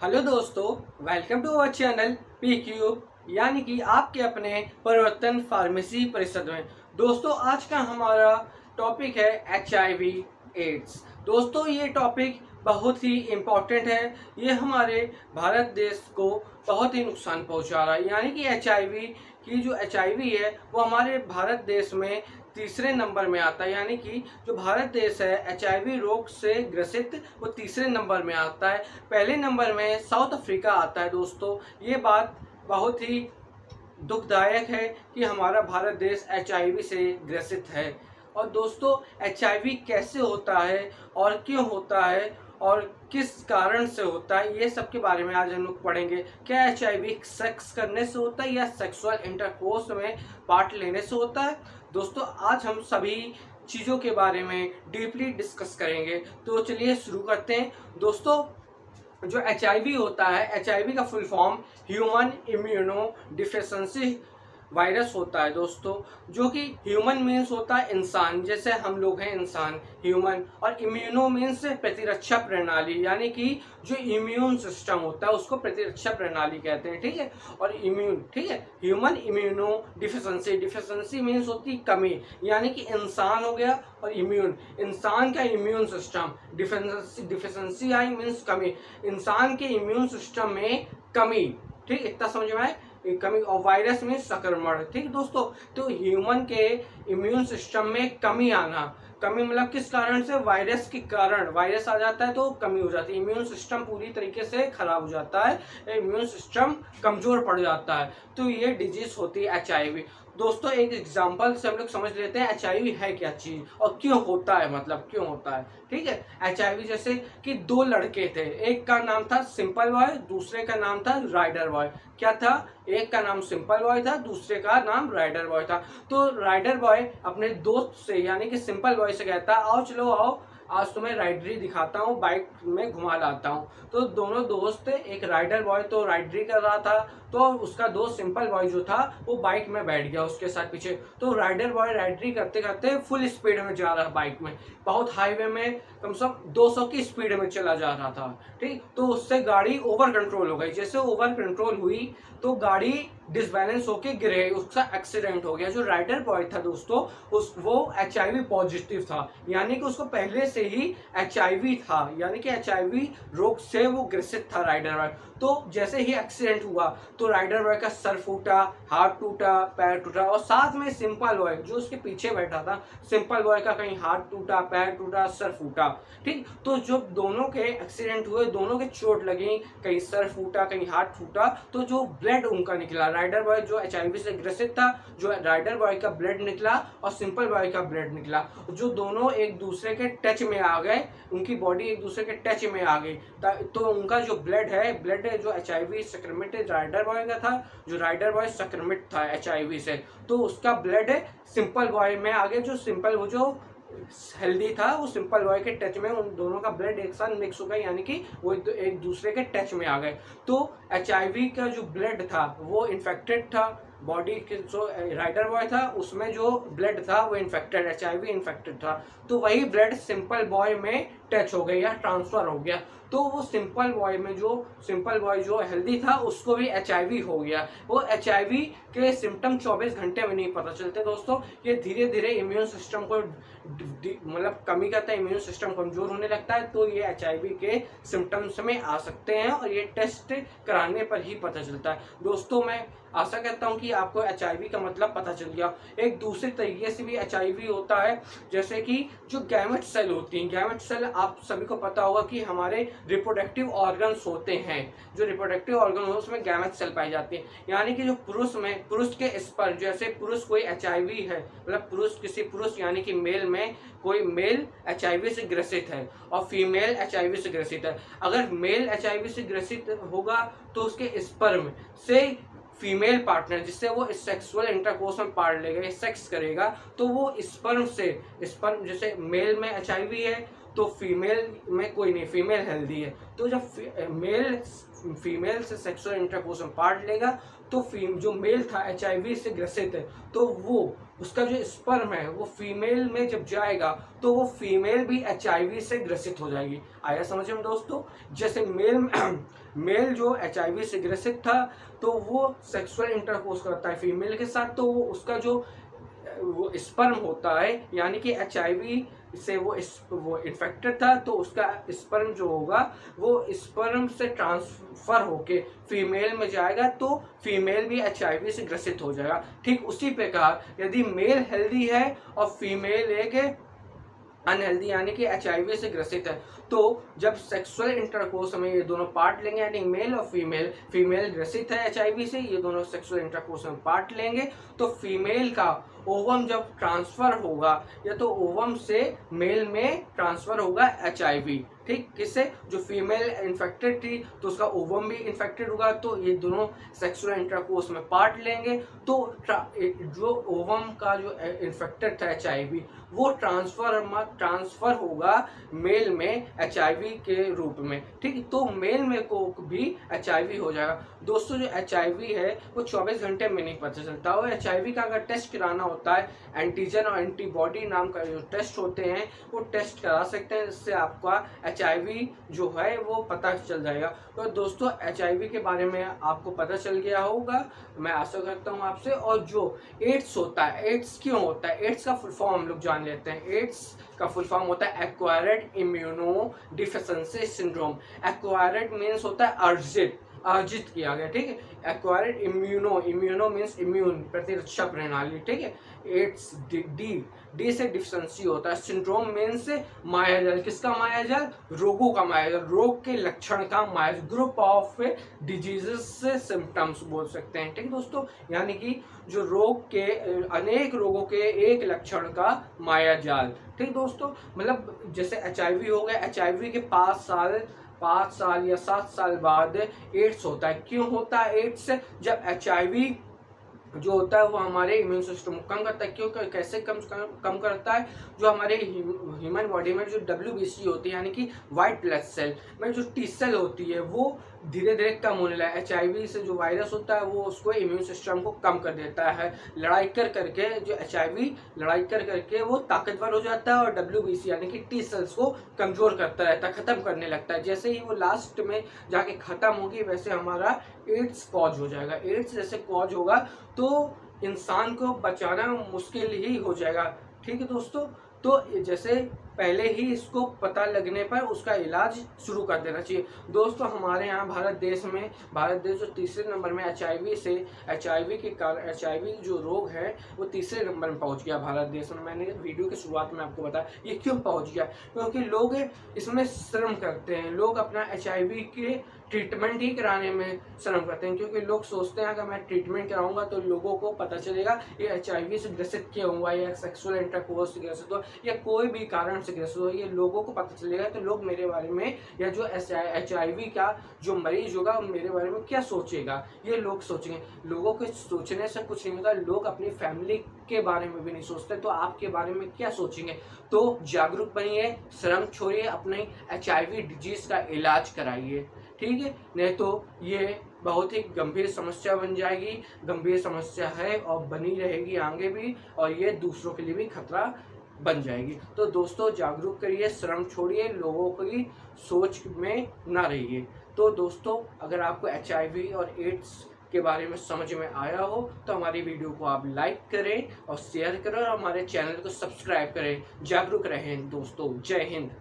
Hello दोस्तों, welcome to our channel P cube यानी कि आपके अपने परिवर्तन फार्मेसी परिषद में। दोस्तों, आज का हमारा टॉपिक है HIV एड्स। दोस्तों, ये टॉपिक बहुत ही इम्पोर्टेंट है। ये हमारे भारत देश को बहुत ही नुकसान पहुंचा रहा है। यानी कि HIV है वो हमारे भारत देश में तीसरे नंबर में आता है। यानी कि जो भारत देश है HIV रोग से ग्रसित वो तीसरे नंबर में आता है। पहले नंबर में साउथ अफ्रीका आता है। दोस्तों, ये बात बहुत ही दुखदायक है कि हमारा भारत देश HIV से ग्रसित है। और दोस्तों, HIV कैसे होता है और क्यों होता है और किस कारण से होता है, ये सब के बारे में आज हम लोग पढ़ेंगे। क्या HIV सेक्स करने से होता है या सेक्सुअल इंटरकोर्स में पार्ट लेने से होता है? दोस्तों, आज हम सभी चीज़ों के बारे में डीपली डिस्कस करेंगे। तो चलिए शुरू करते हैं। दोस्तों, जो HIV होता है, HIV का full form human immuno deficiency virus होता है। दोस्तों, जो कि ह्यूमन मीन्स होता है इंसान, जैसे हम लोग हैं इंसान, ह्यूमन। और इम्यूनो मीन्स प्रतिरक्षा प्रणाली, यानी कि जो इम्यून सिस्टम होता है उसको प्रतिरक्षा प्रणाली कहते हैं। ठीक है, और इम्यून, ठीक है। Human immuno deficiency, deficiency means होती है कमी, यानी कि इंसान हो गया। और इम्यून, इंसान का immune system, deficiency I means कमी, इंसान के इम्यून सिस्टम में कमी। ठीक, इतना समझ में आए? कमी। और वायरस में संक्रमण। ठीक दोस्तों, तो ह्यूमन के इम्यून सिस्टम में कमी आना, कमी मतलब किस कारण से? वायरस के कारण। वायरस आ जाता है तो कमी हो जाती है, इम्यून सिस्टम पूरी तरीके से खराब हो जाता है, इम्यून सिस्टम कमजोर पड़ जाता है, तो ये डिजीज होती है HIV। दोस्तों, एक एग्जांपल से हम लोग समझ लेते हैं HIV है क्या चीज और क्यों होता है, मतलब क्यों होता है। ठीक है, HIV जैसे कि दो लड़के थे, एक का नाम था सिंपल बॉय, दूसरे का नाम था राइडर बॉय। क्या था? एक का नाम सिंपल बॉय था, दूसरे का नाम राइडर बॉय था। तो राइडर बॉय अपने दोस्त से यानी कि सिंपल बॉय से कहता, आओ चलो आओ, आज तुम्हें राइडरी दिखाता हूँ, बाइक में घुमा लाता हूँ। तो दोनों दोस्त, एक राइडर बॉय तो राइडरी कर रहा था, तो उसका दोस्त सिंपल बॉय जो था वो बाइक में बैठ गया उसके साथ पीछे। तो राइडर बॉय राइडरी करते करते फुल स्पीड में जा रहा बाइक में, बहुत हाईवे में कम से कम 200 की स्पीड में चला जा रहा था। ठीक, तो उससे गाड़ी ओवर कंट्रोल हो गई। जैसे ओवर कंट्रोल हुई तो गाड़ी डिसबैलेंस होके गिरे, उसका एक्सीडेंट हो गया। जो राइडर बॉय था दोस्तों, वो HIV पॉजिटिव था, यानी कि उसको पहले से ही HIV था, यानी कि HIV रोग से वो ग्रसित था राइडर बॉय। तो जैसे ही एक्सीडेंट हुआ तो राइडर बॉय का सर फूटा, हाथ टूटा, पैर टूटा, और साथ में सिंपल बॉय जो उसके पीछे बैठा था, सिंपल बॉय का कहीं हाथ टूटा, पैर टूटा, सर फूटा। ठीक, तो जो दोनों के एक्सीडेंट हुए, दोनों के चोट लगी, कहीं सर फूटा, कहीं हाथ फूटा, तो जो ब्लड उनका निकला, राइडर बॉय जो HIV से ग्रसित था, जो राइडर बॉय का ब्लड निकला और सिंपल बॉय का ब्लड निकला, जो दोनों एक दूसरे के टच में आ गए, उनकी बॉडी एक दूसरे के टच में आ गई। तो उनका जो ब्लड है, ब्लड जो HIV संक्रमित राइडर बॉय का था, जो राइडर बॉय संक्रमित था HIV से, तो उसका ब्लड सिंपल बॉय में आ गया। जो सिंपल, वो जो हेल्दी था, वो सिंपल बॉय के टच में, उन दोनों का ब्लड एक साथ मिक्स हो गया, यानी कि वो एक दूसरे के टच में आ गए। तो HIV का जो ब्लड था वो इन्फेक्टेड था, बॉडी के जो राइडर बॉय था उसमें जो ब्लड था वो इन्फेक्टेड, HIV इन्फेक्टेड था। तो वही ब्लड सिंपल बॉय में टच हो गया, ट्रांसफर हो गया। तो वो सिंपल बॉय जो हेल्दी था उसको भी HIV हो गया। वो HIV के सिम्टम 24 घंटे में नहीं पता चलते दोस्तों, ये धीरे धीरे इम्यून सिस्टम को मतलब कमी करता है, इम्यून सिस्टम कमजोर होने लगता है, तो ये HIV के सिम्टम्स में आ सकते हैं और ये टेस्ट कराने पर ही पता चलता है। दोस्तों, मैं आशा करता हूं कि आपको HIV का मतलब पता चल गया। एक दूसरे तरीके से भी HIV होता है, जैसे कि जो गैमेट सेल होती हैं। गैमेट सेल आप सभी को पता होगा कि हमारे रिप्रोडक्टिव ऑर्गन्स होते हैं, जो रिप्रोडक्टिव ऑर्गन हो उसमें गैमेट सेल पाई जाती है। यानी कि जो पुरुष के स्पर्म, जैसे पुरुष कोई HIV है, मतलब किसी पुरुष यानी कि मेल में कोई मेल HIV से ग्रसित है और फीमेल HIV से ग्रसित है। अगर मेल HIV से ग्रसित होगा तो उसके स्पर्म से फीमेल पार्टनर, जिससे वो सेक्सुअल इंटरकोर्स में पार्ट लेगा, सेक्स करेगा, तो वो स्पर्म जैसे मेल में HIV है तो फीमेल में कोई नहीं, फीमेल हेल्दी है। तो जब मेल फीमेल से सेक्सुअल इंटरकोर्स में पार्ट लेगा तो जो मेल था HIV से ग्रसित है, तो वो उसका जो स्पर्म है वो फीमेल में जब जाएगा तो वो फीमेल भी HIV से ग्रसित हो जाएगी। आया समझ में दोस्तों? जैसे मेल जो HIV से ग्रसित था तो वो सेक्सुअल इंटरकोर्स करता है फीमेल के साथ, तो वो उसका जो वो स्पर्म होता है यानी कि HIV से वो इन्फेक्टेड था, तो उसका स्पर्म जो होगा वो स्पर्म से ट्रांसफर होके फीमेल में जाएगा तो फीमेल भी HIV से ग्रसित हो जाएगा। ठीक उसी प्रकार यदि मेल हेल्दी है और फीमेल एक अनहेल्दी यानी कि HIV से ग्रसित है, तो जब सेक्सुअल इंटरकोर्स में ये दोनों पार्ट लेंगे यानी मेल और फीमेल ग्रसित है HIV से, ये दोनों सेक्सुअल इंटरकोर्स में पार्ट लेंगे तो फीमेल का ओवम जब ट्रांसफर होगा या तो ओवम से मेल में ट्रांसफर होगा HIV। ठीक, किससे? जो फीमेल इन्फेक्टेड थी तो उसका ओवम भी इन्फेक्टेड होगा, तो ये दोनों सेक्सुअल इंटरकोर्स में पार्ट लेंगे तो जो ओवम का जो इन्फेक्टेड था HIV वो ट्रांसफर होगा मेल में HIV के रूप में। ठीक, तो मेल में को भी HIV हो जाएगा। दोस्तों जो HIV है वो 24 घंटे में नहीं पता चलता, और HIV का अगर टेस्ट कराना होता है एंटीजन और एंटीबॉडी नाम का जो टेस्ट होते हैं वो टेस्ट करा सकते हैं, जिससे आपका HIV जो है वो पता चल जाएगा। तो दोस्तों HIV के बारे में आपको पता चल गया होगा, मैं आशा करता हूँ आपसे। और जो एड्स होता है, एड्स क्यों होता है, एड्स का फुल फॉर्म हम लोग जान लेते हैं। एड्स का फुल फॉर्म होता है acquired immuno deficiency syndrome. Acquired means होता है अर्जित किया गया। ठीक है, एक्वायर्ड इम्यूनो मीन्स इम्यून प्रतिरक्षा प्रणाली। ठीक है, एड्स डी से डिफिशिएंसी होता है। सिंड्रोम मीन्स मायाजाल, किसका मायाजाल? रोगों का मायाजाल, रोग के लक्षण का मायाजाल, ग्रुप ऑफ डिजीजेस से सिम्टम्स बोल सकते हैं। ठीक है दोस्तों, यानी कि जो रोग के अनेक रोगों के एक लक्षण का मायाजाल। ठीक दोस्तों, मतलब जैसे HIV हो गया, HIV के 5 साल या 7 साल बाद एड्स होता है। क्यों होता है एड्स? जब HIV जो होता है वो हमारे इम्यून सिस्टम को कम करता है। क्यों? कैसे कम करता है? जो हमारे ह्यूमन बॉडी में जो WBC होती है यानी कि वाइट ब्लड सेल में जो T सेल होती है वो धीरे धीरे कम होने लगा। HIV से जो वायरस होता है वो उसको इम्यून सिस्टम को कम कर देता है। लड़ाई करके जो HIV लड़ाई करके वो ताकतवर हो जाता है, और WBC यानी कि T सेल्स को कमजोर करता रहता है, खत्म करने लगता है। जैसे ही वो लास्ट में जाके खत्म होगी वैसे हमारा एड्स कॉज हो जाएगा। एड्स जैसे कॉज होगा तो इंसान को बचाना मुश्किल ही हो जाएगा। ठीक है दोस्तों, तो जैसे पहले ही इसको पता लगने पर उसका इलाज शुरू कर देना चाहिए। दोस्तों हमारे यहाँ भारत देश जो तीसरे नंबर में HIV के कारण HIV जो रोग है वो तीसरे नंबर में पहुँच गया भारत देश में। मैंने वीडियो की शुरुआत में आपको बताया ये क्यों पहुँच गया, क्योंकि लोग इसमें शर्म करते हैं। लोग अपना HIV के ट्रीटमेंट ही कराने में शर्म करते हैं, क्योंकि लोग सोचते हैं अगर मैं ट्रीटमेंट कराऊंगा तो लोगों को पता चलेगा ये HIV से ग्रसित क्यों हुआ, या सेक्सुअल इंटरकोर्स से ग्रसित हुआ, या कोई भी कारण से ग्रसित हुआ, ये लोगों को पता चलेगा तो लोग मेरे बारे में या जो HIV का जो मरीज होगा मेरे बारे में क्या सोचेगा, ये लोग सोचेंगे। लोगों के सोचने से कुछ नहीं होगा, लोग अपनी फैमिली के बारे में भी नहीं सोचते तो आपके बारे में क्या सोचेंगे। तो जागरूक बनिए, शर्म छोड़िए, अपने HIV डिजीज का इलाज कराइए। ठीक है, नहीं तो ये बहुत ही गंभीर समस्या बन जाएगी। गंभीर समस्या है और बनी रहेगी आगे भी, और ये दूसरों के लिए भी खतरा बन जाएगी। तो दोस्तों जागरूक करिए, शर्म छोड़िए, लोगों की सोच में ना रहिए। तो दोस्तों अगर आपको HIV और एड्स के बारे में समझ में आया हो तो हमारी वीडियो को आप लाइक करें और शेयर करें और हमारे चैनल को सब्सक्राइब करें। जागरूक रहें दोस्तों। जय हिंद।